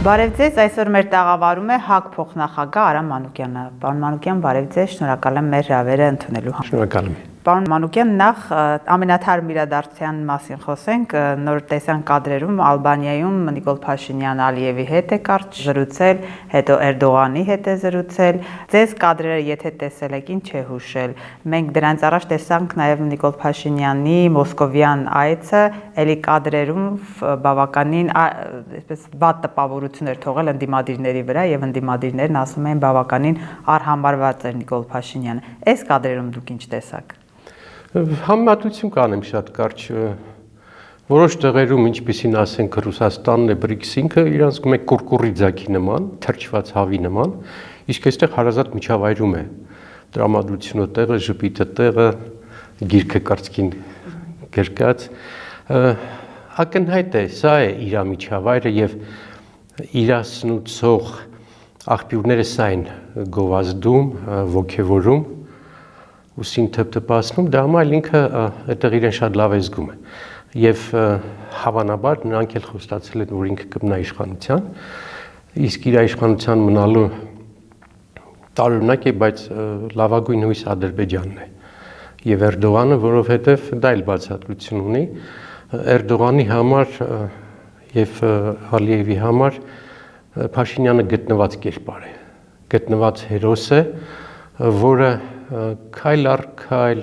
Բարև ձեզ, այսօր մեր տաղավարում է ՀԱԿ փոխնախագահ Արամ Մանուկյանը։ Պարոն Մանուկյան, բարև ձեզ, շնորհակալ եմ մեր հրավերը ընդունելու համար։ Շնորհակալ եմ։ Պարոն Մանուկյան, նախ ամենաթարմ իրադարձության մասին խոսենք, նոր տեսան կադրերում Ալբանիայում Նիկոլ Փաշինյանը Ալիևի հետ է կարճ զրուցել, հետո Էրդողանի հետ է զրուցել։ Ձեզ կադրերը եթե տեսել եք, ինչ է հուշել։ Մենք դրանից առաջ տեսանք նաև Նիկոլ Փաշինյանի մոսկովյան այցը, էլի կադրերում բավականին այսպես վատ տպավորություն էր թողել ընդդիմադիրների վրա եւ ընդդիմադիրներն ասում էին բավականին արհամարված էր Նիկոլ Փաշինյանը։ Այս կադրերում դուք ինչ տեսաք։ Համեմատություն կանեմ շատ կարճ որոշ տեղերում ինչպեսին ասենք Ռուսաստանն է BRICS-ինքը իրանց գում է կուրկուրի ձագի նման, թրջված հավի նման, իսկ այստեղ հարազատ միջավայրում է տրամադրությունը տեղը, ժպիտը տեղը, գիրքը կարծքին գրկած, ակնհայտ է, սա է իր միջավայրը եւ իրասնուցող աղբյուրները սա են գովազդում, ոգևորում ուսին թփթփացնում, դա համար ինքը այդտեղ իրեն շատ լավ է զգում եւ հավանաբար նրանք էլ խոստացել են, որ ինքը կմնա իշխանության, իսկ իր իշխանության մնալու տարօրինակ է, բայց լավագույն հույս Ադրբեջանն է եւ Էրդողանը, որովհետեւ դա էլ բացատրություն ունի Էրդողանի համար եւ Ալիևի համար Փաշինյանը գտնված կերպար է, գտնված հերոս է, որը քայլ առ քայլ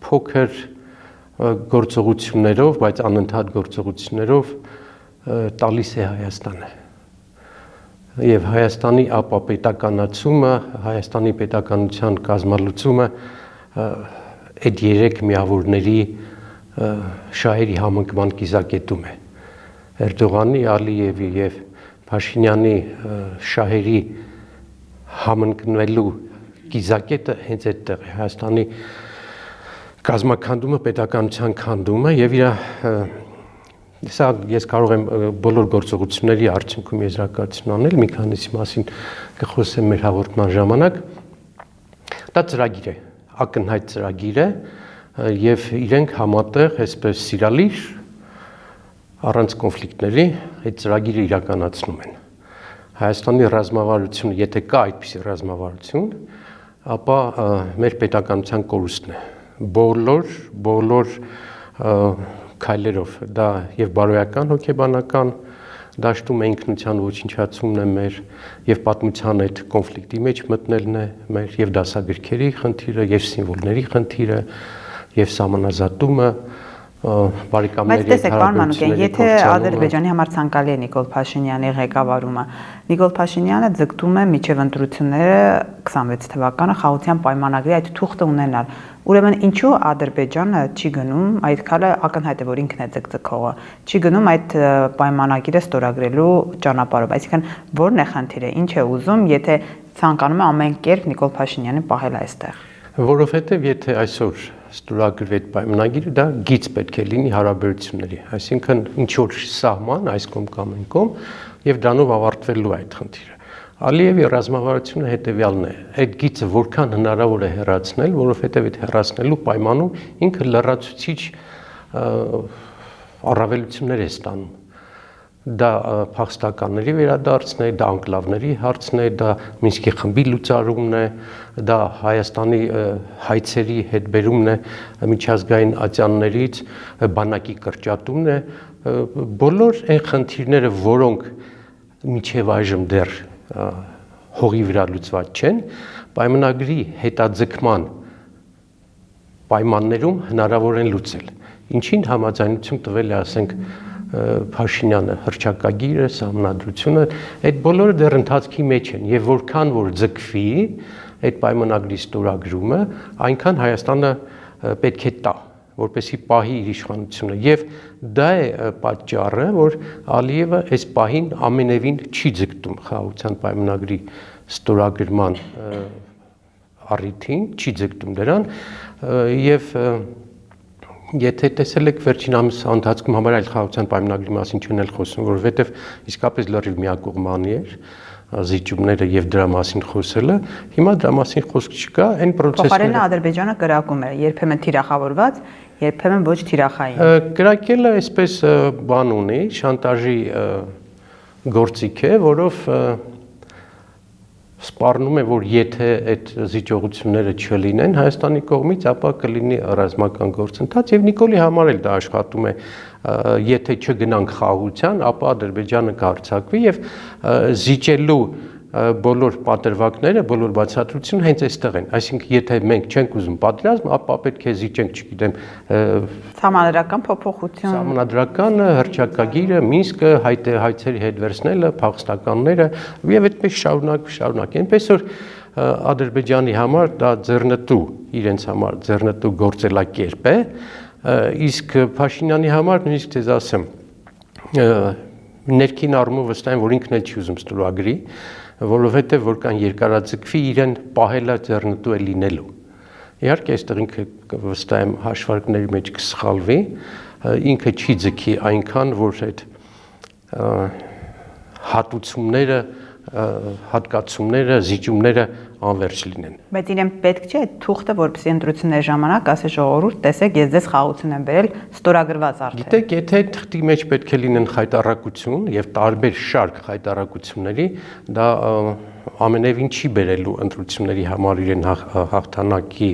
փոքր գործողություններով, բայց անընդհատ գործողություններով տալիս է Հայաստանը։ Եվ Հայաստանի ապապետականացումը, Հայաստանի պետականության կազմալուծումը այդ երեք միավորների շահերի համընկման կիզակետում է։ Էրդողանի, Ալիևի եւ Փաշինյանի շահերի համընկնվելու կիզակետը հենց այդտեղ է Հայաստանի կազմաքանդումը, պետականության քանդումը եւ իր սա ես կարող եմ բոլոր գործողությունների արդյունքում եզրակացություն անել, մի քանիսի մասին կխոսեմ մեր հաղորդման ժամանակ։ Դա ծրագիր է, ակնհայտ ծրագիր է եւ իրենք համատեղ այսպես սիրալիր առանց կոնֆլիկտների այդ ծրագիրը իրականացնում են։ Հայաստանի ռազմավարությունը, եթե կա այդպիսի ռազմավարություն, ապա մեր պետականության կորուստն է բոլոր քայլերով դա եւ բարոյական հոգեբանական դաշտում է ինքնության ոչնչացումն է մեր եւ պատմության այդ կոնֆլիկտի մեջ մտնելն է մեր եւ դասագրքերի խնդիրը եւ սիմվոլների խնդիրը եւ սահմանազատումը բարեկամների հետ հարաբերությունների եթե Ադրբեջանի համար ցանկալի է Նիկոլ Փաշինյանի ղեկավարումը Նիկոլ Փաշինյանը ձգտում է միջև ընտրությունները 26 թվականը խաղաղության պայմանագրի այդ թուղթը ունենալ ուրեմն ինչու Ադրբեջանը չի գնում այդ քալը ակնհայտ է որ ինքն է ձգձգողը չի գնում այդ պայմանագիրը ստորագրելու ճանապարհով այսինքն ո՞րն է խնդիրը ինչ է ուզում եթե ցանկանում է ամեն կերպ Նիկոլ Փաշինյանին պահել այստեղ որովհետև եթե այսօր ստորագրվի այդ պայմանագիրը դա գիծ պետք է լինի հարաբերությունների այսինքն ինչ որ սահման այս կողմ կամ այն կողմ եւ դրանով ավարտվելու այդ խնդիրը Ալիևի ռազմավարությունը հետեւյալն է այդ գիծը որքան հնարավոր է հեռացնել որովհետեւ այդ հեռացնելու պայմանում ինքը լրացուցիչ առավելություններ է ստանում դա փախստականների վերադարձն է, դա անկլավների հարցն է, դա Մինսկի խմբի լուծարումն է, դա Հայաստանի հայցերի հետ բերումն է միջազգային ատյաններից, բանակի կրճատումն է, բոլոր այն խնդիրները, որոնք մինչև այժմ դեռ հողի վրա լուծված չեն, պայմանագրի հետաձգման պայմաններում հնարավոր են լուծել։ Ինչին համաձայնություն տվել է, ասենք, Փաշինյանը հռչակագիրը, սահմանադրությունը, այդ բոլորը դեռ ընթացքի մեջ են եւ որքան որ ձգվի այդ պայմանագրի ստորագրումը, այնքան Հայաստանը պետք է տա, որպեսզի պահի իր իշխանությունը եւ դա է պատճառը, որ Ալիևը այս պահին ամենևին չի ձգտում խաղաղության պայմանագրի ստորագրման առիթին, չի ձգտում դրան եւ Եթե տեսել եք վերջին ամսվա ընթացքում համար այլ խաղաղության պայմանագրի մասին չեն էլ խոսում, որովհետև իսկապես լրիվ միակողմանի էր զիջումները եւ դրա մասին խոսելը, հիմա դրա մասին խոսք չկա, այն process-ները Փոխարենը Ադրբեջանը կրակում է, երբեմն թիրախավորված, երբեմն ոչ թիրախային։ Կրակելը այսպես բան ունի, շանտաժի գործիք է, որով սպառնում է, որ եթե այդ զիջողությունները չլինեն Հայաստանի կողմից, ապա կլինի ռազմական գործընթաց եւ Նիկոլի համար էլ դա աշխատում է, եթե չգնանք խաղաղության, ապա Ադրբեջանը կհարձակվի եւ զիջելու բոլոր պատրվակները, բոլոր բացատրությունը հենց այստեղ են։ Այսինքն, եթե մենք չենք ուզում պատերազմ, ապա պետք է զիջենք, չգիտեմ, Սահմանադրական փոփոխություն, Սահմանադրական հռչակագիրը, Մինսկը, հայցերի հետ վերցնելը, փախստականները եւ այդպես շարունակ։ Այնպես որ Ադրբեջանի համար դա ձեռնտու, իրենց համար ձեռնտու գործելակերպ է, իսկ Փաշինյանի համար նույնիսկ ձեզ ասեմ, ներքին առումով վստահ եմ, որ ինքն էլ չի ուզում ստորագրի, որովհետև որքան երկարաձգվի իրեն պահելա ձեռնտու է լինելու։ Իհարկե այստեղ ինքը վստահ եմ հաշվարկների մեջ կսխալվի, ինքը չի ձգի այնքան, որ այդ հատուցումները, հատկացումները, զիջումները անվերջ լինեն։ Բայց իրեն պետք չէ այդ թուղթը, որպեսզի ընտրությունների ժամանակ ասի ժողովուրդ, տեսեք, ես ձեզ խաղաղություն եմ բերել, ստորագրված արդեն։ Գիտեք, եթե թղթի մեջ պետք է լինեն խայտառակություն եւ տարբեր շարք խայտառակությունների, դա ամենևին չի բերելու ընտրությունների համար իրեն հաղթանակի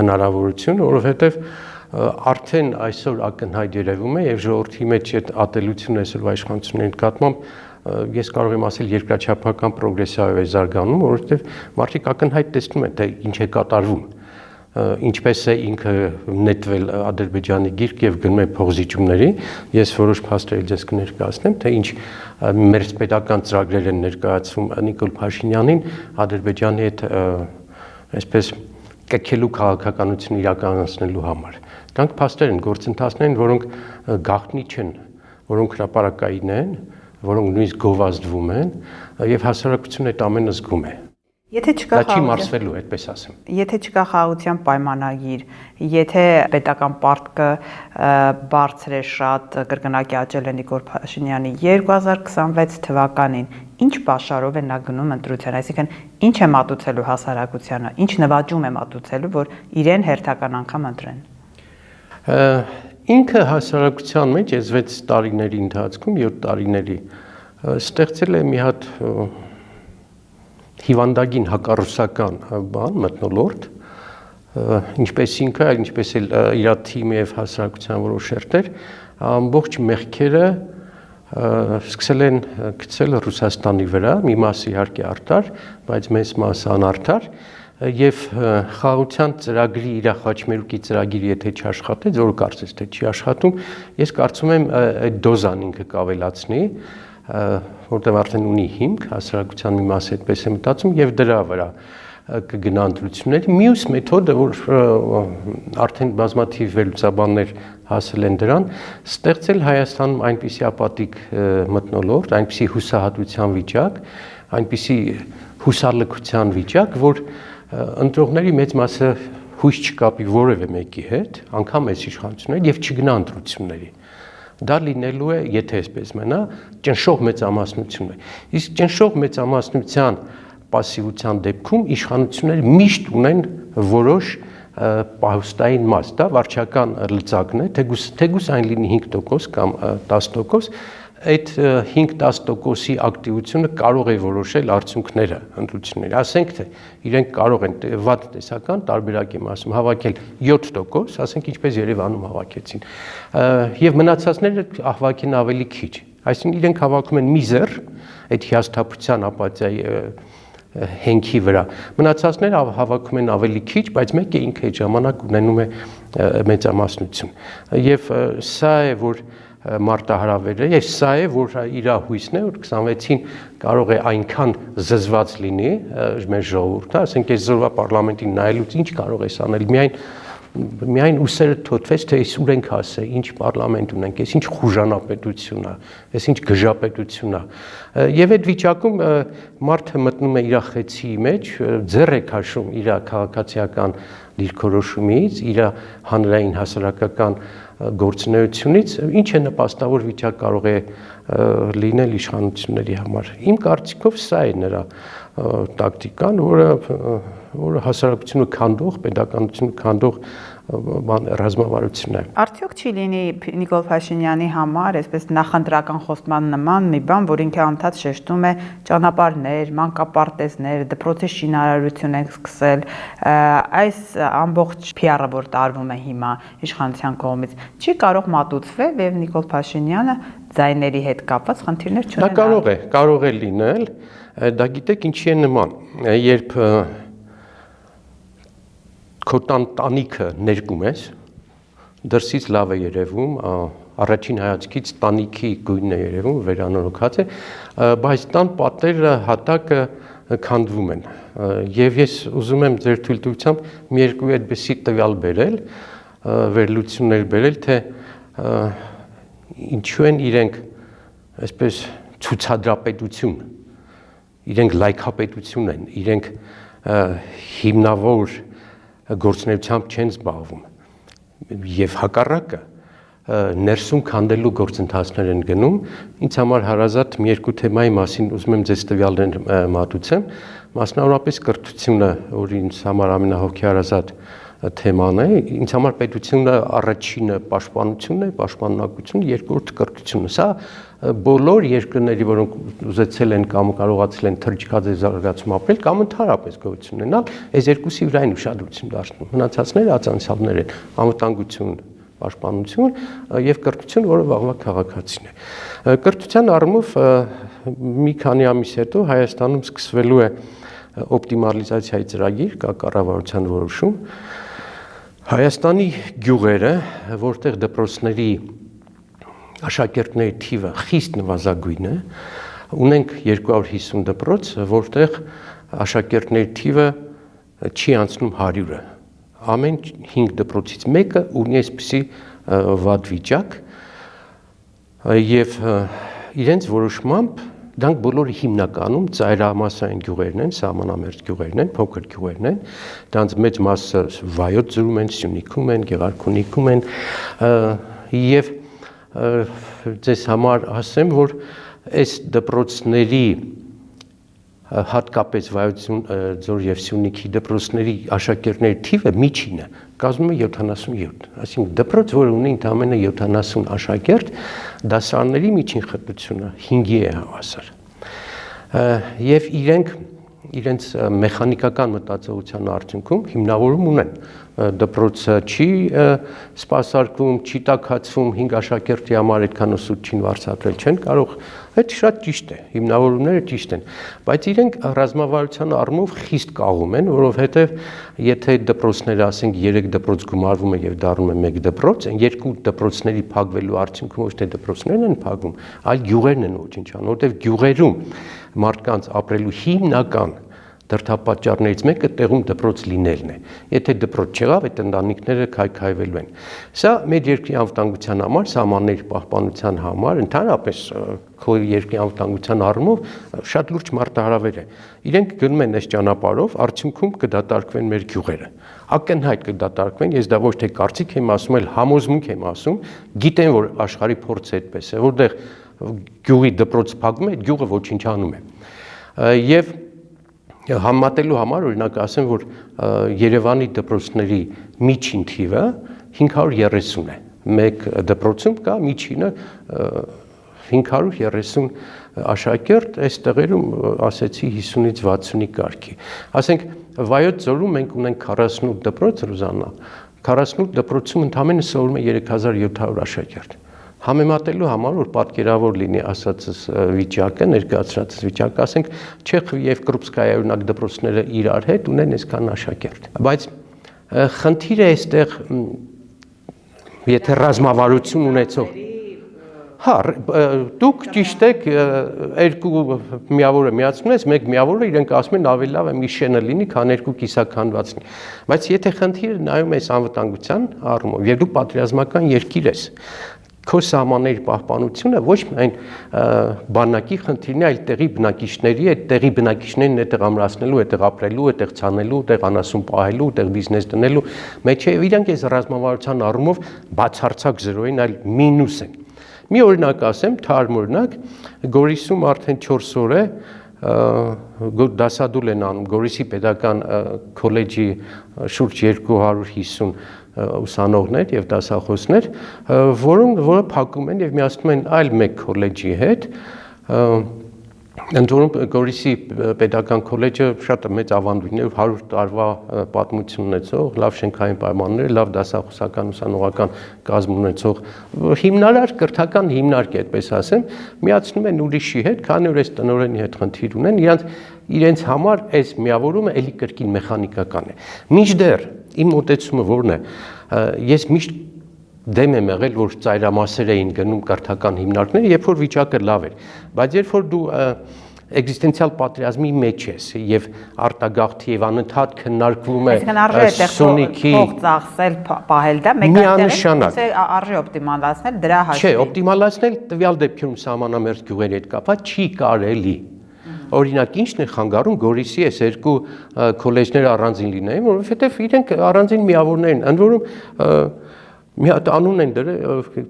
հնարավորություն, որովհետեւ արդեն այսօր ակնհայտ երևում է եւ ժողովրդի մեջ այդ ատելությունը այսօրվա իշխանությունների նկատմամբ ես կարող եմ ասել երկրաչափական պրոգրեսիվ է զարգանում, որովհետև մարդիկ ակնհայտ տեսնում են, թե ինչ է կատարվում, ինչպես է ինքը նետվել Ադրբեջանի գիրկ եւ գնում է փողզիջումների, ես որոշ փաստեր ձեզ կներկայացնեմ, թե ինչ մերձպետական ծրագրեր են ներկայացվում Նիկոլ Փաշինյանին Ադրբեջանի հետ այսպես կքելու քաղաքականություն իրականացնելու համար։ Դրանք փաստեր են, գործընթացներ են, որոնք գաղտնի չեն, որոնք հրապարակային են, որոնք նույնիսկ գովազդվում են եւ հասարակությունը այդ ամենը զգում է։ Եթե չկա դա չի մարսվելու, այդպես ասեմ։ Եթե չկա խաղաղության պայմանագիր, եթե պետական պարտքը բարձր է շատ, կրկնակի աճել է Նիկոլ Փաշինյանի 2026 թվականին, ինչ պաշարով է նա գնում ընտրության, այսինքն ինչ է մատուցելու հասարակությանը, ինչ նվաճում է մատուցելու, որ իրեն հերթական անգամ ընտրեն։ Ինքը հասարակության մեջ այս 6 տարիների ընթացքում, 7 տարիների ստեղծել է մի հատ հիվանդագին հակառուսական բան, մթնոլորտ, ինչպես ինքը, ինչպես էլ իր թիմը եւ հասարակության որոշ շերտեր, ամբողջ մեղքերը սկսել են գցել Ռուսաստանի վրա, մի մասը իհարկե արդար, բայց մեծ մասը անարդար, եւ խաղաղության ծրագրի իր խաչմերուկի ծրագիրը եթե չաշխատեց, որ կարծես թե չի աշխատում, ես կարծում եմ այդ դոզան ինքը կավելացնի, որտեղ արդեն ունի հիմք, հասարակության մի մասը այդպես է մտածում եւ դրա վրա կգնա ընտրությունների։ Մյուս մեթոդը, որ արդեն բազմաթիվ վերլուծաբաններ հասել են դրան, ստեղծել Հայաստանում այնպիսի ապատիկ մթնոլորտ, այնպիսի հուսահատության վիճակ, այնպիսի հուսալքության վիճակ, որ ընտրողների մեծ մասը հույս չկապի որևէ մեկի հետ, անգամ այս իշխանությունների եւ չգնա ընտրությունների։ Դա լինելու է, եթե այսպես մնա, ճնշող մեծամասնություն է։ Իսկ ճնշող մեծամասնության пассивության դեպքում իշխանությունները միշտ ունեն որոշ պահուստային մաս, դա վարչական լծակն է, թեկուզ այն լինի 5% կամ 10%, այդ 5-10%-ի ակտիվությունը կարող է որոշել արդյունքները ընտրությունների։ Ասենք թե իրենք կարող են վատ տեսական տարբերակ եմ ասում հավաքել 7%, ասենք ինչպես Երևանում հավաքեցին։ Եվ մնացածները հավաքեն ավելի քիչ։ Այսինքն իրենք հավաքում են միզեր այդ հիասթափության ապաթիայի հենքի վրա։ Մնացածները հավաքում են ավելի քիչ, բայց մեկը ինքը այդ ժամանակ ունենում է մեծամասնություն։ Եւ սա է, որ մարտահրավերը, եւ սա է, որ իր հույսն է, որ 26-ին կարող է այնքան զզված լինի մեր ժողովուրդը, ասենք այս զորվա պարլամենտին նայելուց ինչ կարող ես անել, միայն ուսերը թոթվեց, թե այս ուր ենք հասել, ինչ պարլամենտ ունենք, այս ինչ խուժանապետություն է, այս ինչ գժապետություն է։ Եվ այդ վիճակում մարդը մտնում է իր խեցի մեջ, ձեռ է քաշում իր քաղաքացիական դիրքորոշումից, իր հանրային հասարակական գործունեությունից, ինչ է նպաստավոր վիճակ կարող է լինել իշխանությունների համար։ Իմ կարծիքով սա է նրա տակտիկան, որը հասարակությունը քանդող, պետականությունը քանդող ռազմավարությունը։ Արդյոք չի լինի Նիկոլ Փաշինյանի համար այսպես նախընտրական խոստման նման մի բան, որ ինքը անդադ շեշտում է ճանապարհներ, մանկապարտեզներ, դպրոցի շինարարություն են սկսել, այս ամբողջ PR-ը, որ տարվում է հիմա իշխանության կողմից, չի կարող մատուցվել եւ Նիկոլ Փաշինյանը ձայների հետ կապված խնդիրներ չունենա։ Դա կարող է լինել, դա գիտեք ինչի է նման, երբ քո տանիքը ներկում ես, դրսից լավ է երևում, առաջին հայացքից տանիքի գույնն է երևում, վերանորոգած է, բայց տան պատերը հատակը քանդվում են։ Եվ ես ուզում եմ ձեր թույլտվությամբ մի երկու այդպիսի տվյալ բերել, վերլուծություններ բերել, թե ինչու են իրենք այսպես ցուցադրապետություն, իրենք լայքապետություն են, իրենք հիմնավոր գործունեությամբ չեն զբաղվում եւ հակառակը ներսում քանդելու գործընթացներ են գնում ինձ համար հարազատ մի երկու թեմայի մասին ուզում եմ ձեզ տվյալներ մատուցեմ մասնավորապես կրթությունը որ ինձ համար ամենահոգեհարազատ թեման է ինձ համար պետությունը առաջինը պաշտպանությունն է պաշտպանունակությունը երկրորդը կրթությունը սա բոլոր երկրների որոնք ուզեցել են կամ կարողացել են թրջկաձե զարգացում ապրել կամ ընդհանրապես գոյություն ունենալ այս երկուսի վրա են ուշադրություն դարձնում մնացածները ածանցալներ են անվտանգություն պաշտպանություն եւ կրթություն որը վաղվա քաղաքացին է կրթության առումով մի քանի ամիս հետո Հայաստանում սկսվելու է օպտիմալիզացիայի ծրագիր կա կառավարության որոշում Հայաստանի գյուղերը որտեղ դպրոցների աշակերտների թիվը խիստ նվազագույն է ունենք 250 դպրոց որտեղ աշակերտների թիվը չի անցնում 100-ը ամեն 5 դպրոցից մեկը ունի այսպիսի վատ վիճակ եւ իրենց որոշմամբ դրանք բոլորը հիմնականում ծայրամասային գյուղերն են, սահմանամերձ գյուղերն են, փոքր գյուղերն են, դրանց մեծ մասը Վայոց ձորում են, Սյունիքում են, Գեղարքունիքում են եւ ձեզ համար ասեմ, որ այս դպրոցների հատկապես Վայոց ձոր եւ Սյունիքի դպրոցների աշակերտների թիվը միջինը կազմում է 77, այսինքն դպրոց, որը ունի ընդամենը 70 աշակերտ, դասարանների միջին խտությունը 5-ի է հավասար։ Եվ իրենց մեխանիկական մտածողության արդյունքում հիմնավորում ունեն դպրոցը չի սպասարկվում, չի տաքացվում 5 աշակերտի համար այդքան ուսուցչին վարձատրել չեն կարող, այդ շատ ճիշտ է, հիմնավորումները ճիշտ են, բայց իրենք ռազմավարության առումով խիստ կաղում են, որովհետև եթե դպրոցները ասենք 3 դպրոց գումարվում է եւ դառնում է 1 դպրոց, այն երկու դպրոցների փակվելու արդյունքում ոչ թե դպրոցներն են փակվում, այլ գյուղերն են ոչնչանում, որովհետև գյուղերում մարդկանց ապրելու հիմնական դրդապատճառներից մեկը տեղում դպրոց լինելն է։ Եթե դպրոց չեղավ, այդ ընտանիքները քայքայվելու են։ Սա մեր երկրի անվտանգության համար, սահմանների պահպանության համար, ընդհանրապես քո երկրի անվտանգության առումով շատ լուրջ մարտահրավեր է։ Իրենք գնում են այս ճանապարհով, արդյունքում կդատարկվեն մեր գյուղերը։ Ակնհայտ կդատարկվեն, ես դա ոչ թե կարծիք եմ ասում, այլ համոզմունք եմ ասում, գիտեն, որ աշխարհի փորձը այդպես է, որտեղ գյուղի դպրոց փակվում է, այդ գյուղը ոչնչանում է։ Եվ համատելու համար օրինակ ասեմ, որ Երևանի դպրոցների միջին թիվը 530 է։ Մեկ դպրոցում կա միջինը 530 աշակերտ, այս տեղերում ասեցի 50-ից 60-ի կարգի։ Ասենք Վայոց ձորում մենք ունենք 48 դպրոց, Ռուզաննա, 48 դպրոցում ընդամենը սովորում է 3700 աշակերտ։ Համեմատելու համար որ պատկերավոր լինի ասածս վիճակը, ներկայացրածս վիճակը, ասենք Չեխովի եւ Կրուպսկայի օրինակ դպրոցները իրար հետ ունեն այսքան աշակերտ։ Բայց խնդիրը այստեղ եթե ռազմավարություն ունեցող Հա, դուք ճիշտ եք, երկու միավորը միացնում ես, մեկ միավորը իրենք ասում են ավելի լավ է մի շենը լինի, քան երկու կիսաքանված լինի։ Բայց եթե խնդիրը նայում ես անվտանգության առումով, եւ դու պատերազմական երկիր ես, քո սահմանների պահպանությունը ոչ միայն բանակի խնդիրն է, այլ տեղի բնակիչների, այդ տեղի բնակիչներն այդտեղ ամրացնելու, այդտեղ ապրելու, այդտեղ ցանելու, այդտեղ անասուն պահելու, այդտեղ բիզնես դնելու, մեջ է իրանք այս ռազմավարության առումով բացարձակ 0-ին, այլ մինուս են։ Մի օրինակ ասեմ, թարմ օրինակ, Գորիսում արդեն 4 օր է դասադուլ են անում Գորիսի պետական քոլեջի շուրջ 250 ուսանողներ եւ դասախոսներ, որը փակում են եւ միացնում են այլ մեկ քոլեջի հետ, ընդ որում Գորիսի Պետական քոլեջը շատ մեծ ավանդույթներով 100 տարվա պատմություն ունեցող, լավ շենքային պայմաններ, լավ դասախոսական ուսանողական կազմ ունեցող հիմնարար կրթական հիմնարկ է, այդպես ասեմ, միացնում են ուրիշի հետ, քանի որ այս տնօրենի հետ խնդիր ունեն, իրենց համար այս միավորումը էլի կրկին մեխանիկական է։ Մինչդեռ իմ մոտեցումը որն է, ես միշտ դեմ եմ եղել, որ ծայրամասեր էին գնում կրթական հիմնարկները, երբ որ վիճակը լավ էր, բայց երբ որ դու էգզիստենցիալ պատերազմի մեջ ես եւ արտագաղթի եւ անընդհատ քննարկվում է Սյունիքի փող ծախսել, պահել դա միանշանակ արժի օպտիմալացնել դրա հաշվին։ Չէ, օպտիմալացնել տվյալ դեպքում սահմանամերձ գյուղերի հետ կապված չի կարելի։ Օրինակ ինչն է խանգարում Գորիսի այս երկու քոլեջները առանձին լինեին, որովհետեւ իրենք առանձին միավորներ են, ընդ որում մի հատ անուն են դրել,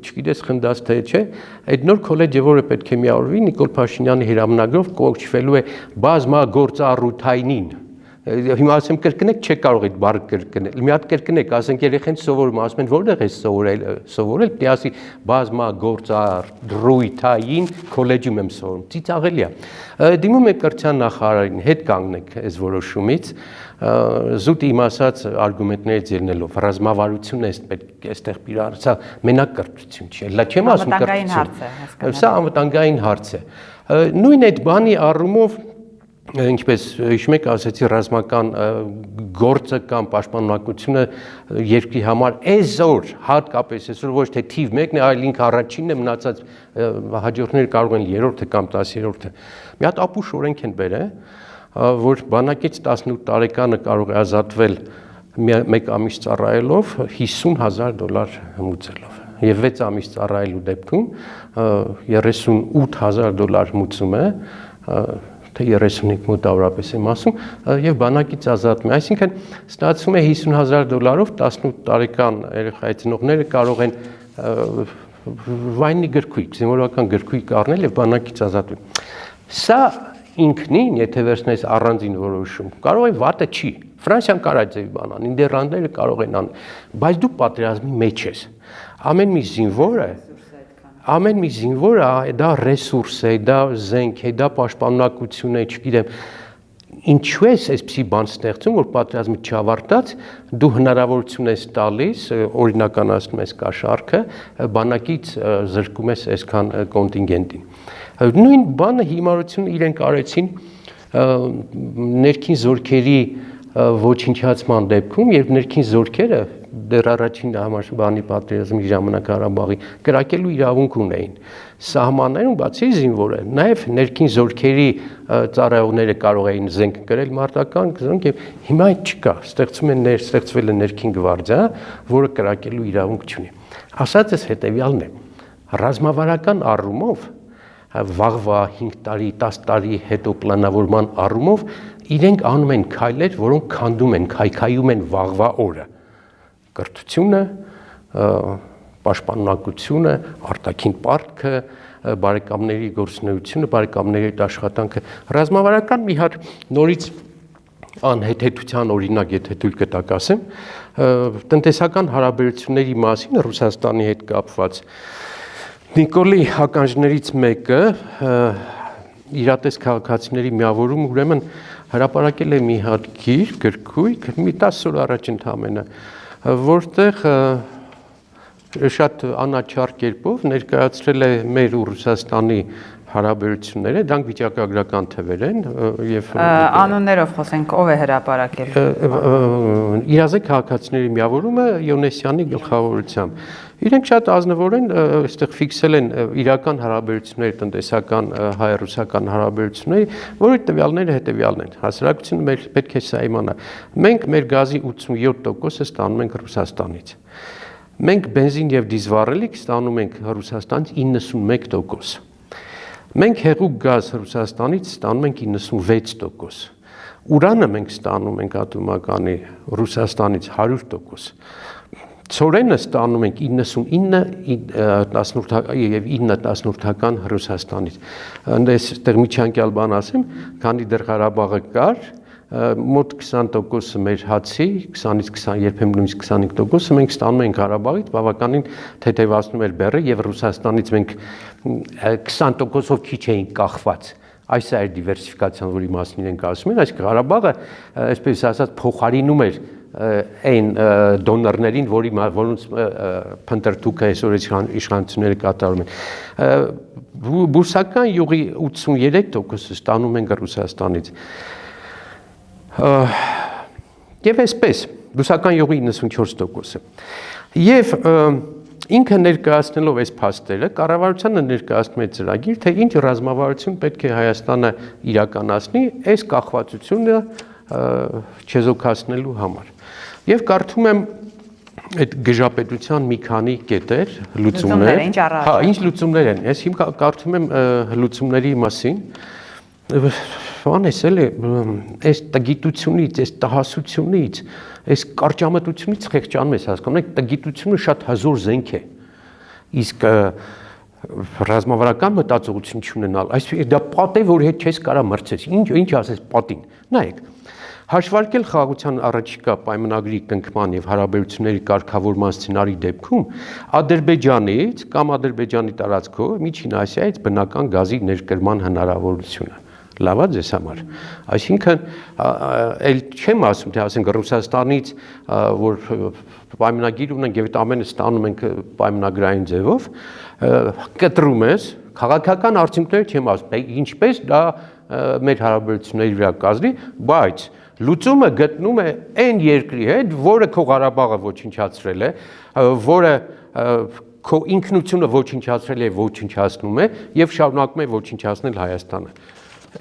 չգիտես խնդած թե չէ, այդ նոր քոլեջը, որը պետք է միավորվի Նիկոլ Փաշինյանի հրամանագրով կոչվելու է բազմագործառութայինին։ Հիմա ասեմ կրկնեք, չեք կարող այդ բառը կրկնել։ Մի հատ կրկնեք, ասենք երեխեն սովորում, ասում են որտեղ է սովորել, պիտի ասի բազմագործառութային քոլեջում եմ սովորում։ Ծիծաղելի է։ Դիմում եք կրթության նախարարին, հետ կանգնեք այս որոշումից, զուտ իմ ասած արգումենտներից ելնելով, ռազմավարությունը այստեղ պիրարցա մենակ կրթություն չի, լա չեմ ասում կրթություն։ Սա անվտանգային հարց է։ Նույն այդ բանի առումով ինչպես հիշում եք ասեցի ռազմական գործը կամ պաշտպանունակությունը երկրի համար այսօր հատկապես այսօր ոչ թե թիվ 1-ն է, այլ ինքը առաջինն է, մնացած հաջորդները կարող են 3-րդը կամ 10-րդը։ Մի հատ ապուշ օրենք են բերել, որ բանակից 18 տարեկանը կարող է ազատվել մեկ ամիս ծառայելով $50,000 մուծելով եւ 6 ամիս ծառայելու դեպքում $38,000 մուծում է թե 35 մոտավորապես եմ ասում եւ բանակից ազատում է, այսինքն ստացվում է $50,000-ով 18 տարեկան երեխայի ծնողները կարող են վայնի գրքույկ, զինվորական գրքույկ առնել եւ բանակից ազատվել։ Սա ինքնին, եթե վերցնես առանձին որոշում, կարող է վատը չի։ Ֆրանսիան կարա ձեւի բան անի, Նիդերլանդները կարող են անել, բայց դու պատերազմի մեջ ես։ Ամեն մի զինվորը դա ռեսուրս է, դա զենք է, դա պաշտպանունակություն է, չգիտեմ, ինչու ես այսպիսի բան ստեղծում, որ պատերազմը չավարտած դու հնարավորություն ես տալիս, օրինականացնում ես կաշառքը, բանակից զրկում ես այսքան կոնտինգենտին։ Նույն բանը հիմարությունը իրենք արեցին ներքին զորքերի ոչնչացման դեպքում, երբ ներքին զորքերը դեռ առաջին համաշխարհային պատերազմի ժամանակ Ղարաբաղի կրակելու իրավունք ունեին։ Սահմաններում բացի զինվորը, նաև ներքին զորքերի ծառայողները կարող էին զենք կրել մարտական զենք եւ հիմա այդ չկա, ստեղծվել է ներքին գվարդիա, որը կրակելու իրավունք չունի։ Ասածս հետեւյալն է. ռազմավարական առումով վաղվա 5 տարի, 10 տարի հետո պլանավորման առումով իրենք անում են քայլեր, որոնք քանդում են, քայքայում են վաղվա օրը։ Կրթությունը, պաշտպանունակությունը, արտաքին պարտքը, բարեկամների գործունեությունը, բարեկամների աշխատանքը, ռազմավարական մի հատ նորից անհեթեթության օրինակ, եթե թույլ կտաք ասեմ, տնտեսական հարաբերությունների մասին Ռուսաստանի հետ կապված Նիկոլի ականջներից մեկը իրատես քաղաքացիների միավորում ուրեմն հրապարակել է մի հատ գիրք, գրքույկ, մի 10 օր առաջ ընդամենը, որտեղ շատ անաչառ կերպով ներկայացրել է մեր ու Ռուսաստանի հարաբերությունները, դրանք վիճակագրական թվեր են եւ անուններով խոսենք, ով է հրապարակել։ Իրազեկ քաղաքացիների միավորումը Յոնեսյանի գլխավորությամբ։ Իրենք շատ ազնվոր են, այստեղ ֆիքսել են իրական հարաբերությունների, տնտեսական հայ-ռուսական հարաբերությունների, որի տվյալները հետեւյալն են։ Հասարակությունը մեր պետք է սա իմանա։ Մենք մեր գազի 87%-ը ստանում ենք Ռուսաստանից։ Մենք բենզին եւ դիզվառելիք ստանում ենք Ռուսաստանից 91%։ Մենք հեղուկ գազ Ռուսաստանից ստանում ենք 96%։ Ուրանը մենք ստանում ենք ատոմականի Ռուսաստանից 100%։ Ցորենը ստանում ենք 99 եւ 9/10 Ռուսաստանից։ Այնտեղ միջանկյալ բան ասեմ, քանի դեռ Ղարաբաղը կար, մոտ 20% մեր հացի, 20-ից 20, երբեմն նույնիսկ 25% մենք ստանում ենք Ղարաբաղից, բավականին թեթևացնում էր բեռը եւ Ռուսաստանից մենք 20%-ով քիչ էինք կախված։ Այս է դիվերսիֆիկացիան, որի մասին ենք ասում են, այսինքն Ղարաբաղը, այսպես ասած, փոխարինում էր այն դոնորներին, որոնց փնտրտուքը այսօր իշխանությունները կատարում են։ Բուսական յուղի 83% ստանում ենք Ռուսաստանից։ Եվ այսպես, բուսական յուղի 94%։ Եվ ինքը ներկայացնելով այս փաստերը, կառավարությանը ներկայացնում է ծրագիր, թե ինչ ռազմավարություն պետք է Հայաստանը իրականացնի այս կախվածությունը չեզոքացնելու համար։ Եվ կարդում եմ այդ գժապետության մի քանի կետեր, լուծումներ։ Հա, ինչ լուծումներ են։ Ես հիմա կարդում եմ լուծումների մասին։ Բանես էլի, այս տգիտությունից, այս տհասությունից, այս կարճամտությունից խեղճանում ես հասկանում, տգիտությունը շատ հզոր զենք է։ Իսկ ռազմավարական մտածողություն չունենալ, այսինքն դա պատ է, որ հետ չես կարա մրցես։ Ինչ ասես պատին։ Նայեք, հաշվարկել խաղաղության առաջիկա պայմանագրի կնքման եւ հարաբերությունների կարգավորման սցենարի դեպքում Ադրբեջանից կամ Ադրբեջանի տարածքով Միջին Ասիայից բնական գազի ներկրման հնարավորությունը։ Լավ է ձեզ համար։ Այսինքն, այլ չեմ ասում, թե ասենք Ռուսաստանից, որ պայմանագիր ունենք եւ այդ ամենը ստանում ենք պայմանագրային ձևով, կտրում ես, քաղաքական արդյունքները չեմ ասում, ինչպես դա մեր հարաբերությունների վրա կազդի, բայց լուծումը գտնում է այն երկրի հետ, որը քո Ղարաբաղը ոչնչացրել է, որը քո ինքնությունը ոչնչացրել է, ոչնչացնում է եւ շարունակում է ոչնչացնել Հայաստանը։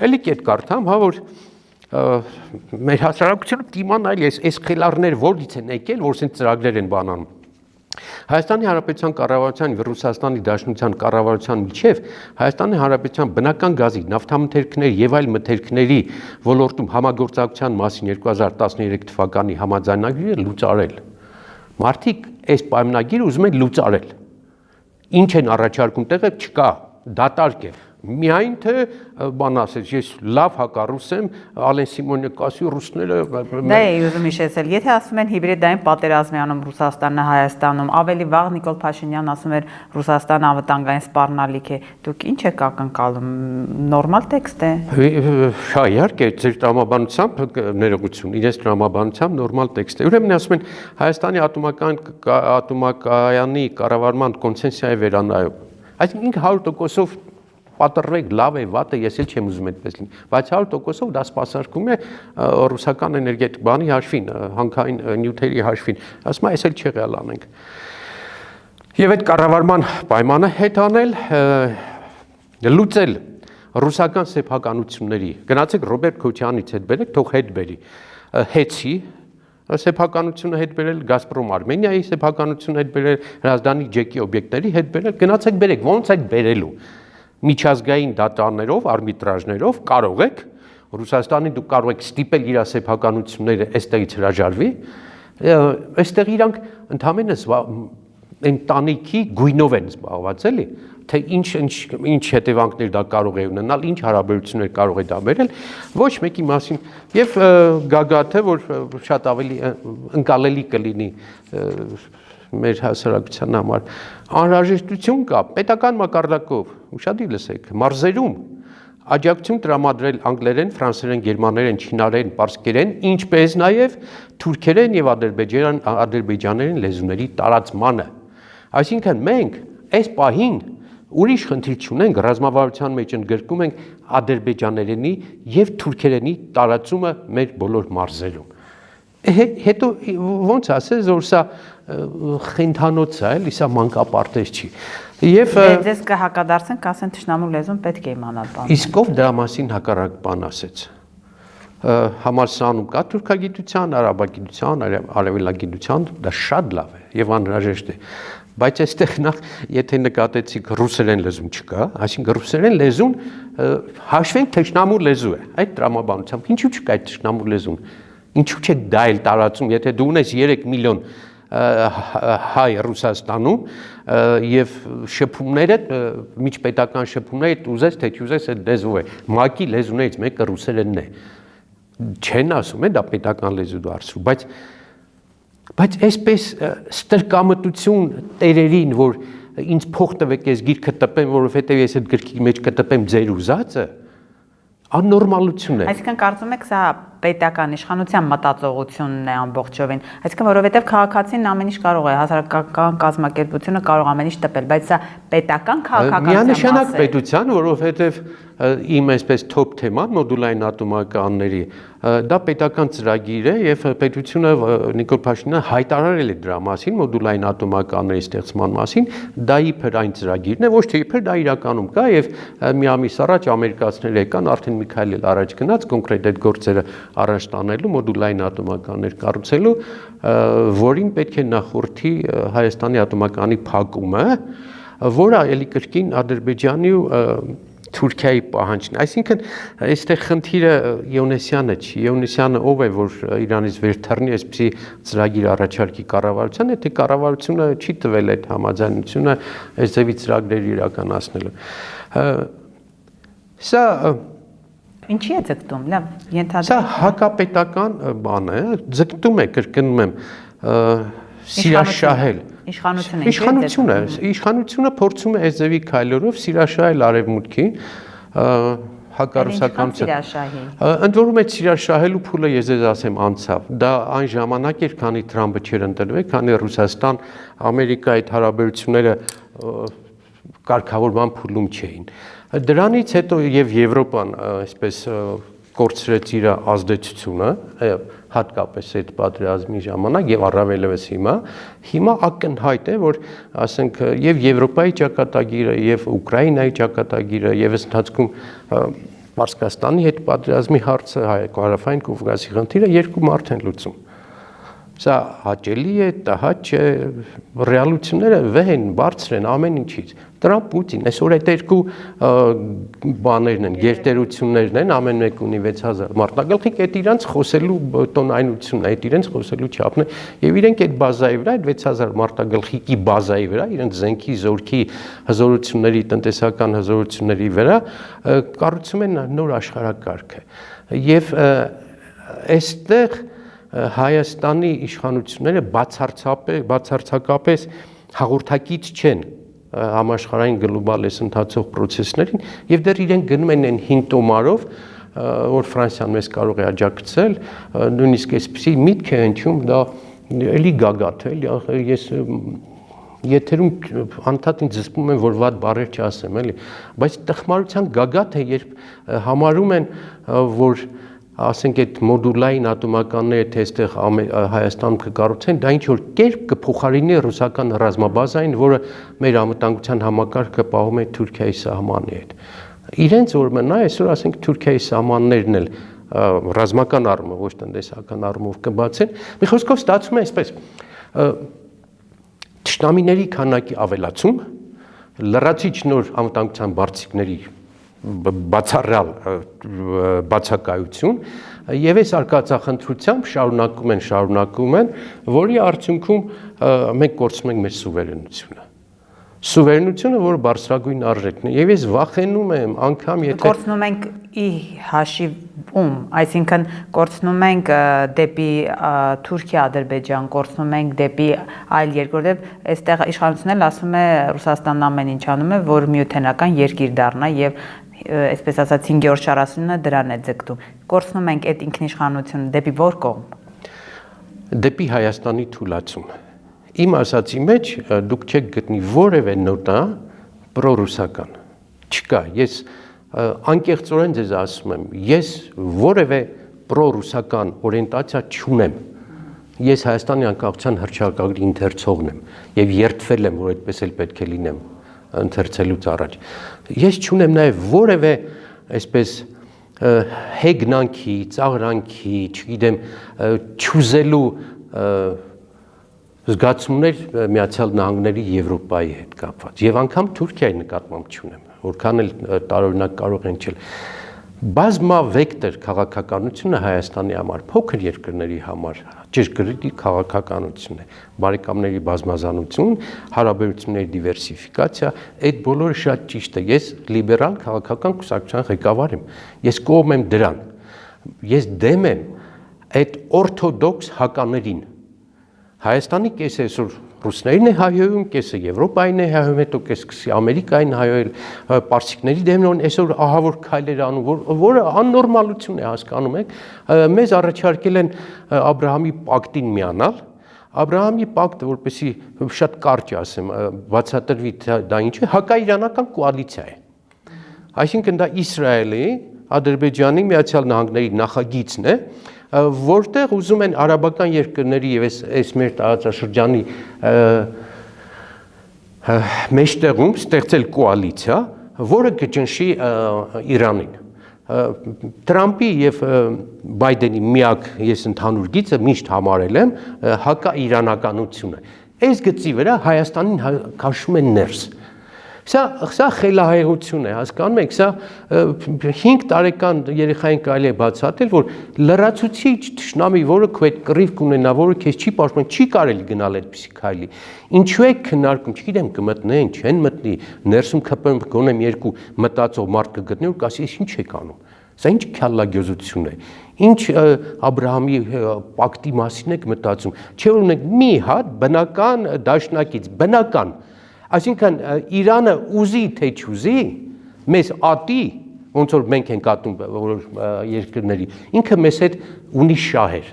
Էլի կետ կարդամ, հա, որ մեր հասարակությունը դիմանալ է այս խելառներ որից են եկել, որ ասեն ծրագրեր են բանանում։ Հայաստանի Հանրապետության կառավարության եւ Ռուսաստանի Դաշնության կառավարության միջև Հայաստանի Հանրապետության բնական գազի, նավթամթերքների եւ այլ մթերքների ոլորտում համագործակցության մասին 2013 թվականի համաձայնագիրը լուծարել։ Մարդիկ այս պայմանագիրը ուզում են լուծարել։ Ինչ են առաջարկում տեղը չկա, դատարկ է։ Միայն թե բան ասես, ես լավ հակառուս եմ, Ալեն Սիմոնյանը կասի ռուսները Դա է ուզում հիշեցել, եթե ասում են հիբրիդային պատերազմի անում Ռուսաստանը Հայաստանում, ավելի վաղ Նիկոլ Փաշինյանն ասում էր Ռուսաստանը անվտանգային սպառնալիք է, դուք ինչ եք ակնկալում, նորմալ տեքստ է։ Հա, իհարկե, ձեր տրամաբանությամբ ներողություն, իրենց տրամաբանությամբ նորմալ տեքստ է։ Ուրեմն ասում են Հայաստանի ատոմակայանի կառավարման կոնցենսիայի վերանայում։ Այսինքն 100%-ով պատրվեք, լավ է, վատ է, ես էլ չեմ ուզում այդպես լինի, բայց 100%-ով դա սպասարկում է ռուսական էներգետիկ բանի հաշվին, հանքային նյութերի հաշվին, ասում է, այս էլ չեղյալ անենք։ Եվ այդ կառավարման պայմանը հետ անել, լուծել ռուսական սեփականությունների, գնացեք Ռոբերտ Քոչյանից հետ բերեք, թող հետ բերի, հեցի սեփականությունը հետ բերել, Գազպրոմ Արմենիայի սեփականությունը հետ բերել, Հրազդանի ջեկի օբյեկտների հետ բերել, գնացեք բերեք, ոնց եք բերելու։ Միջազգային դատարաններով, արբիտրաժներով կարող եք, Ռուսաստանին դուք կարող եք ստիպել իր սեփականությունները այստեղից հրաժարվի, այստեղ իրանք ընդհանրապես այն տանիքի գույնով են զբաղված, էլի, թե ինչ հետևանքներ դա կարող է ունենալ, ինչ հարաբերություններ կարող է դա բերել, ոչ մեկի մասին եւ գագաթը, որ շատ ավելի ընկալելի կլինի մեր հասարակության համար անհրաժեշտություն կա պետական մակարդակով ուշադիր լսեք մարզերում աջակցություն տրամադրել անգլերեն, ֆրանսերեն, գերմաներեն, չինարեն, պարսկերեն, ինչպես նաև թուրքերեն եւ ադրբեջաներեն լեզուների տարածմանը։ Այսինքն մենք այս պահին ուրիշ խնդիր չունենք, ռազմավարության մեջ ընդգրկում ենք ադրբեջաներենի եւ թուրքերենի տարածումը մեր բոլոր մարզերում։ Հետո ոնց ասես, որ սա խենթանոց է, էլի սա մանկապարտեզ չի։ Եվ ձեզ կհակադարձեն, կասեն թշնամու լեզուն պետք է իմանալ բանը։ Իսկ ով դրա մասին հակառակ բան ասեց։ Համալսարանում կա թուրքագիտության, արաբագիտության, արևելագիտության, դա շատ լավ է եւ անհրաժեշտ է։ Բայց այստեղ նախ եթե նկատեցիք ռուսերեն լեզուն չկա, այսինքն ռուսերեն լեզուն հաշվենք թշնամու լեզու է։ Այդ տրամաբանությամբ ինչու չկա այդ թշնամու լեզուն։ Ինչու՞ չէ դա էլ տարածում, եթե դու ունես 3 միլիոն հայ Ռուսաստանում եւ շփումները միջպետական շփումները ուզես թե չուզես այդ լեզու է։ ՄԱԿ-ի լեզուներից մեկը ռուսերենն է։ չեն ասում են դա պետական լեզու դարձրու, բայց այսպես ստրկամտություն տերերին, որ ինձ փող տվեք, ես գիրքը տպեմ, որովհետև ես այդ գրքի մեջ կտպեմ ձեր ուզածը, աննորմալություն է։ Այսինքն կարծում եք սա պետական իշխանության մտածողությունն է ամբողջովին, այսինքն որովհետև քաղաքացին ամեն ինչ կարող է, հասարակական կազմակերպությունը կարող ամեն ինչ տպել, բայց սա պետական քաղաքականության միանշանակ պետության, որովհետև իմ այսպես top թեման մոդուլային ատոմականների դա պետական ծրագիր է եւ պետությունը Նիկոլ Փաշինյանը հայտարարել է դրա մասին մոդուլային ատոմականների ստեղծման մասին, դա իբր այն ծրագիրն է, ոչ թե իբր դա իրականում կա եւ մի ամիս առաջ ամերիկացիները եկան, արդեն մի քայլ էլ առաջ գնաց կոնկրետ այդ գործերը առաջ տանելու մոդուլային ատոմականներ կառուցելու, որին պետք է նախորդի Հայաստանի ատոմականի փակումը, որը էլի կրկին Ադրբեջանի ու Թուրքիայի պահանջն է։ Այսինքն այստեղ խնդիրը Յովնեսյանը չի, Յովնեսյանը ով է, որ Իրանից վեր թռնի այսպիսի ծրագիր առաջարկի կառավարությանը, թե կառավարությունը չի տվել այդ համաձայնությունը այս ձևի ծրագրեր իրականացնելու։ Սա ինչի է ձգտում, լավ, ենթադրում։ Սա հակապետական բան է, ձգտում է, կրկնում եմ, սիրաշահել։ Իշխանությունը փորձում է այս ձևի քայլերով սիրաշահել արևմուտքին, հակառուսականություն։ Ընդ որում այդ սիրաշահելու փուլը ես ձեզ ասեմ անցավ։ Դա այն ժամանակ էր, քանի Թրամփը չէր ընտրվել, քանի Ռուսաստան, Ամերիկա այդ հարաբերությունները կարգավորման փուլում չէին։ Դրանից հետո եւ Եվրոպան այսպես կորցրեց իր ազդեցությունը, հատկապես այդ պատերազմի ժամանակ եւ առավելևս հիմա ակնհայտ է, որ ասենք եւ Եվրոպայի ճակատագիրը եւ Ուկրաինայի ճակատագիրը եւ այս ընթացքում Պարսկաստանի հետ պատերազմի հարցը, Հարավային Կովկասի խնդիրը երկու մարդ են լուծում։ Սա հաճելի է, տհաճ է, ռեալությունները վեհ են, բարձր են ամեն ինչից։ Տրամփ Պուտին, այսօր այդ երկու բաներն են, գերտերություններն են, ամեն մեկ ունի 6000 մարտագլխիկ, այդ իրանց խոսելու տոնայնությունն է, այդ իրենց խոսելու չափն է, եւ իրենք այդ բազայի վրա, այդ 6000 մարտագլխիկի բազայի վրա, իրենց զենքի, զորքի, հզորությունների, տնտեսական հզորությունների վրա կառուցում են նոր աշխարհակարգը։ Եվ այստեղ Հայաստանի իշխանությունները բացարձակապես հաղորդակից չեն համաշխարհային գլոբալ էս ընթացող process-ներին եւ դեռ իրենք գնում են այն հին տոմարով, որ Ֆրանսիան մեզ կարող է աջակցել, նույնիսկ այսպեսի միտք է հնչում, դա էլի գագաթ է, ես եթերում անդադ ինձ զսպում են, որ վատ բառեր չասեմ, էլի, բայց տխմարության գագաթ է, երբ համարում են, որ ասենք այդ մոդուլային ատոմականները թե այստեղ Հայաստանում կկառուցեն, դա ինչ որ կերպ կփոխարինի ռուսական ռազմաբազային, որը մեր անվտանգության համակարգը պահում է Թուրքիայի սահմանի հետ։ Իրենց որ մնա այսօր ասենք Թուրքիայի սահմաններն էլ ռազմական առումով, ոչ տնտեսական առումով կբացեն։ Մի խոսքով ստացվում է այսպես. Թշնամիների քանակի ավելացում, լրացիչ նոր անվտանգության բարձիկների բացառյալ բացակայություն եւ այս արկածախնդրությամբ շարունակում են, որի արդյունքում մենք կորցնում ենք մեր սուվերենությունը, որը բարձրագույն արժեքն է եւ ես վախենում եմ անգամ եթե կորցնում ենք ի հաշիվ այսինքն կորցնում ենք դեպի Թուրքիա, Ադրբեջան, կորցնում ենք դեպի այլ երկրներ, այստեղ իշխանությունն ասում է Ռուսաստանն ամեն ինչ անում է, որ միութենական երկիր դառնա եւ այսպես ասած 5-րդ շարասյունը դրան է ձգտում։ Կորցնում ենք այդ ինքնիշխանությունը դեպի որ կողմ։ Դեպի Հայաստանի թուլացում։ Իմ ասացի մեջ դուք չեք գտնի որևէ նոտա պրոռուսական։ Չկա։ Ես անկեղծորեն ձեզ ասում եմ, ես որևէ պրոռուսական օրիենտացիա չունեմ։ Ես Հայաստանի անկախության հռչակագրի ընթերցողն եմ եւ երդվել եմ, որ այդպես էլ պետք է լինեմ ընթերցելուց առաջ։ Ես չունեմ նաև որևէ այսպես հեգնանքի, ծաղրանքի, չգիտեմ, չուզելու զգացումներ Միացյալ Նահանգների Եվրոպայի հետ կապված եւ անգամ Թուրքիայի նկատմամբ չունեմ, որքան էլ տարօրինակ կարող են չել։ Բազմավեկտոր քաղաքականությունը Հայաստանի համար, փոքր երկրների համար ճշգրիտ քաղաքականություն է, բարեկամների բազմազանություն, հարաբերությունների դիվերսիֆիկացիա, այդ բոլորը շատ ճիշտ է։ Ես լիբերալ քաղաքական կուսակցության ղեկավար եմ, ես կողմ եմ դրան, Ես դեմ եմ այդ օրթոդոքս հականերին։ Հայաստանի կեսը այսօր ռուսներին է հայհոյում, կեսը Եվրոպային է հայհոյում, հետո կեսը Ամերիկային հայհոյել, պարսիկների դեմն այսօր ահավոր քայլեր անում, որը աննորմալություն է, հասկանում եք, մեզ առաջարկել են Աբրահամի պակտին միանալ, Աբրահամի պակտը, որպեսզի շատ կարճ ասեմ, բացատրվի դա ինչ է, հակաիրանական կոալիցիա է։ Այսինքն դա Իսրայելի, Ադրբեջանի, Միացյալ Նահանգների նախագիծն է, որտեղ ուզում են արաբական երկրների եւ այս մեր տարածաշրջանի մեջտեղում ստեղծել կոալիցիա, որը կճնշի Իրանին։ Տրամպի եւ Բայդենի միակ ես ընդհանուր գիծը միշտ համարել եմ հակաիրանականությունը։ Այս գծի վրա Հայաստանին քաշում են ներս։ Սա խելահեղություն է, հասկանում եք, սա 5 տարեկան երեխային կարելի է բացատրել, որ լրացուցիչ թշնամի, որը քո հետ կռիվ կունենա, որը քեզ չի պաշտպանում, չի կարելի գնալ այդպիսի քայլի։ Ինչու է քննարկում, չգիտեմ, կմտնեն, չեն մտնի, ներսում քպեմ գոնեմ երկու մտածող մարդ կգտնի ու կասի, ես ինչ եք անում։ Սա ինչ քյալլագյոզություն է։ Ինչ Աբրահամի պակտի մասին եք մտածում։ Չէ՞ որ ունենք մի հատ բնական դաշնակից, բնական Այսինքն Իրանը ուզի թե չուզի, մեզ ատի, ոնց որ մենք ենք ատում որոշ երկրների, ինքը մեզ հետ ունի շահեր։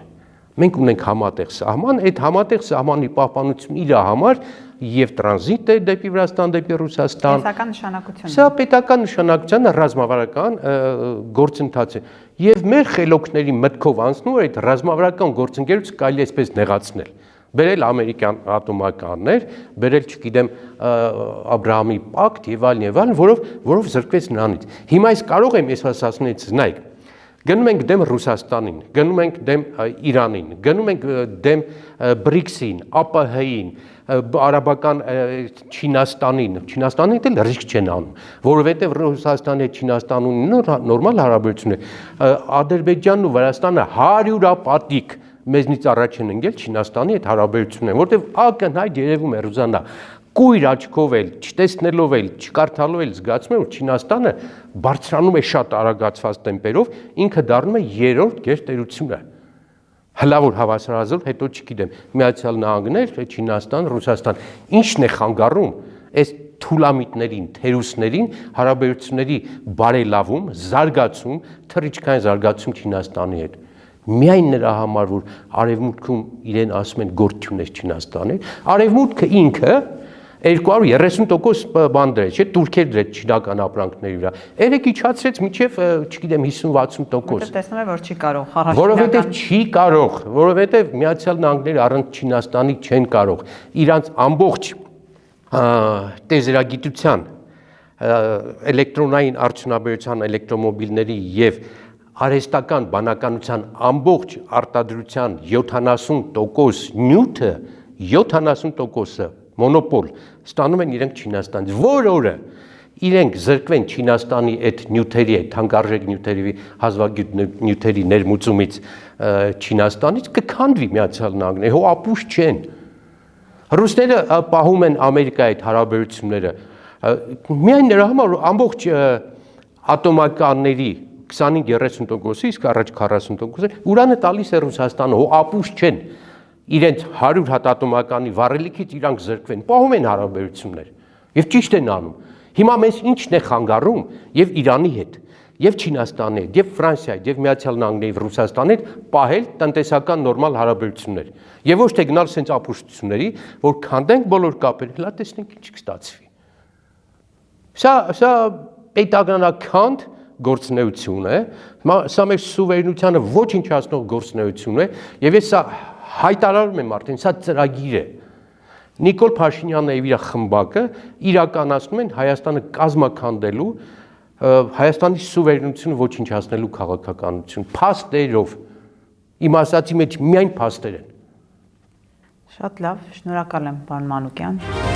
Մենք ունենք համատեղ սահման, այդ համատեղ սահմանի պահպանությունը իր համար եւ տրանզիտ է դեպի Վրաստան, դեպի Ռուսաստան։ Պետական նշանակություն։ Սա պետական նշանակության ռազմավարական գործընթաց է։ Եվ մեր խելոքների մտքով անցնում է այդ ռազմավարական գործընկերությունը կարելի է այսպես նեղացնել։ Բերել ամերիկյան ատոմականներ, բերել, չգիտեմ, Աբրահամի պակտ եւ այլն, որով զրկվեց նրանից։ Հիմա ես կարող եմ ես ասացնից նայեք։ Գնում ենք դեմ Ռուսաստանին, գնում ենք դեմ Իրանին, գնում ենք դեմ BRICS-ին, ԱՊՀ-ին, արաբական Չինաստանին, Չինաստանին էլ ռիսկ չեն անում, որովհետև Ռուսաստանի հետ Չինաստանը ունի նորմալ հարաբերություններ, Ադրբեջանն ու Վրաստանը 100-ապատիկ մեզնից առաջ են ընկել Չինաստանի հետ հարաբերություններ, որտեղ ակնհայտ երևում է Ռուզանա կույր աչքով էլ, չտեսնելով էլ, չկարդալով էլ զգացում է, որ Չինաստանը բարձրանում է շատ արագացված տեմպերով, ինքը դառնում է երրորդ գերտերությունը։ Հլավոր հավասարազոր, հետո չգիտեմ, Միացյալ Նահանգներ, Չինաստան, Ռուսաստան, ինչն է խանգարում այս թուլամիտներին, թերուսներին հարաբերությունների բարելավում, զարգացում, թռիչքային զարգացում Չինաստանի հետ։ Միայն նրա համար, որ արևմուտքում իրեն ասում են գործ չունես Չինաստանի, արևմուտքը ինքը 230% բան դրեց, չէ՞, թուրքեր դրեց չինական ապրանքների վրա։ Երեք իջացրեց մինչև, չգիտեմ, 50-60%։ Տեսնում եմ, որ չի կարող։ Որովհետև չի կարող, որովհետև Միացյալ Նահանգները առանց Չինաստանի չեն կարող։ Իրանց ամբողջ տեզերագիտության, էլեկտրոնային արդյունաբերության, էլեկտրոմոբիլների եւ արհեստական բանականության ամբողջ արտադրության 70% նյութը 70%-ը մոնոպոլ ստանում են իրենք Չինաստանից, որ օրը իրենք զրկվեն Չինաստանի այդ նյութերի, այդ թանկարժեք նյութերի, հազվագյուտ նյութերի ներմուծումից Չինաստանից կքանդվի Միացյալ Նահանգները, հո ապուշ չեն։ Ռուսները պահում են Ամերիկայի հետ հարաբերությունները միայն նրա համար, որ ամբողջ ատոմականների 25-30%, իսկ առաջ 40%, ուրանը տալիս է Ռուսաստանը, հո ապուշ չեն, իրենց 100 հատ ատոմականի վառելիքից իրանք զրկվեն, պահում են հարաբերություններ, եւ ճիշտ են անում։ Հիմա մեզ ինչն է խանգարում եւ Իրանի հետ, եւ Չինաստանի հետ, եւ Ֆրանսիայի հետ, եւ Միացյալ Նահանգների եւ Ռուսաստանի հետ պահել տնտեսական նորմալ հարաբերություններ։ Եվ ոչ թե գնալ սենց ապուշտությունների, որ քանդենք բոլոր կապերը, հլա տեսնենք ինչ կստացվի։ Սա պետականական գործնեություն է, սա մեր սուվերենությանը ոչնչացնող գործնեություն է, եւ ես սա հայտարարում եմ արդեն, սա ծրագիր է։ Նիկոլ Փաշինյանն եւ իր խմբակը իրականացնում են Հայաստանը կազմաքանդելու, Հայաստանի սուվերենությունը ոչնչացնելու քաղաքականություն, փաստերով։ Իմ ասացի մեջ միայն փաստեր են։ Շատ լավ, շնորհակալ եմ, պարոն Մանուկյան։